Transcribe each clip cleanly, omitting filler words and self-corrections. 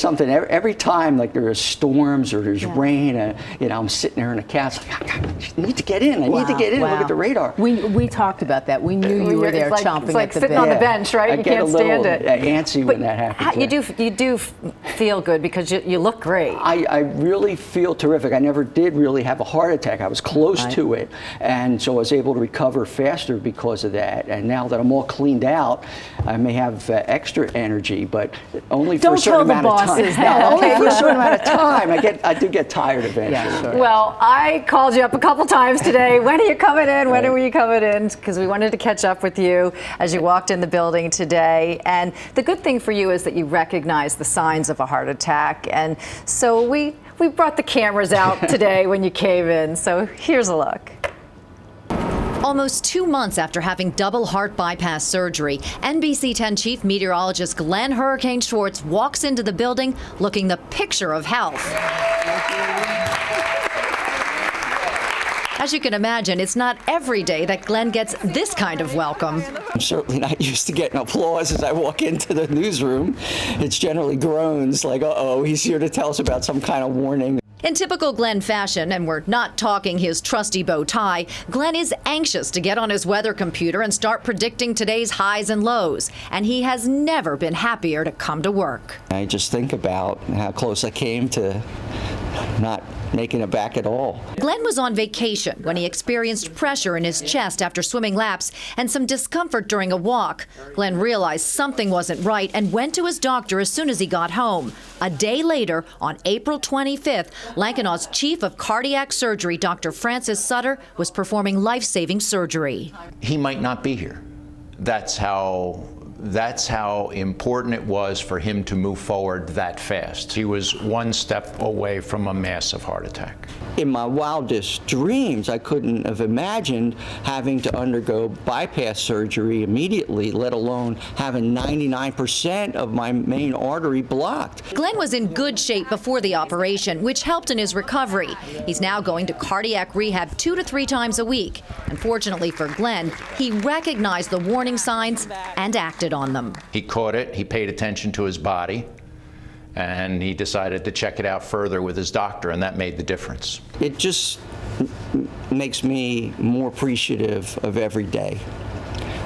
Something every time, like there's storms or there's rain, you know, I'm sitting there in the cast, like, I need to get in. I need to get in and look at the radar. We talked about that. We knew you were there chomping it's like at the sitting bit. on the bench, right? You can't stand it. I get a little antsy when that happens. You do feel good because you look great. I really feel terrific. I never did really have a heart attack. I was close to it, and so I was able to recover faster because of that. And now that I'm all cleaned out, I may have extra energy, but only for a certain amount of time. Only for a certain amount of time. I do get tired eventually. Yeah, sure. Well, I called you up a couple times today. When are you coming in? When are you coming in? Because we wanted to catch up with you as you walked in the building today. And the good thing for you is that you recognize the signs of a heart attack. And so we brought the cameras out today when you came in. So here's a look. Almost 2 months after having double heart bypass surgery, NBC10 Chief Meteorologist Glenn "Hurricane" Schwartz walks into the building looking the picture of health. As you can imagine, it's not every day that Glenn gets this kind of welcome. I'm certainly not used to getting applause as I walk into the newsroom. It's generally groans like, uh-oh, he's here to tell us about some kind of warning. In typical Glenn fashion, and we're not talking his trusty bow tie, Glenn is anxious to get on his weather computer and start predicting today's highs and lows. And he has never been happier to come to work. I just think about how close I came to not making it back at all. Glenn was on vacation when he experienced pressure in his chest after swimming laps and some discomfort during a walk. Glenn realized something wasn't right and went to his doctor as soon as he got home. A day later, on April 25th, Lankenau's chief of cardiac surgery, Dr. Francis Sutter, was performing life-saving surgery. He might not be here. That's how important it was for him to move forward that fast. He was one step away from a massive heart attack. In my wildest dreams, I couldn't have imagined having to undergo bypass surgery immediately, let alone having 99% of my main artery blocked. Glenn was in good shape before the operation, which helped in his recovery. He's now going to cardiac rehab 2 to 3 times a week. Unfortunately for Glenn, he recognized the warning signs and acted on them. He caught it, he paid attention to his body, and he decided to check it out further with his doctor, and that made the difference. It just makes me more appreciative of every day.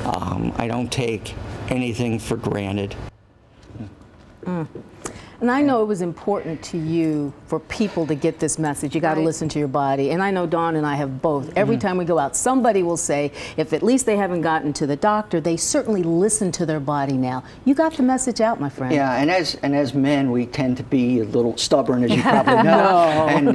I don't take anything for granted. And I know it was important to you for people to get this message. You got to listen to your body. And I know Dawn and I have both. Every time we go out, somebody will say, if at least they haven't gotten to the doctor, they certainly listen to their body now. You got the message out, my friend. Yeah, and as men, we tend to be a little stubborn, as you probably know, and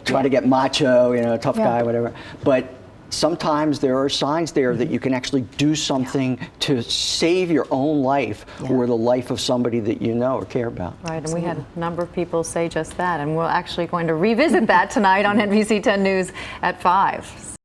try to get macho, you know, tough guy, whatever. But sometimes there are signs there that you can actually do something to save your own life or the life of somebody that you know or care about. Right, and we had a number of people say just that, and we're actually going to revisit that tonight on NBC 10 News at 5.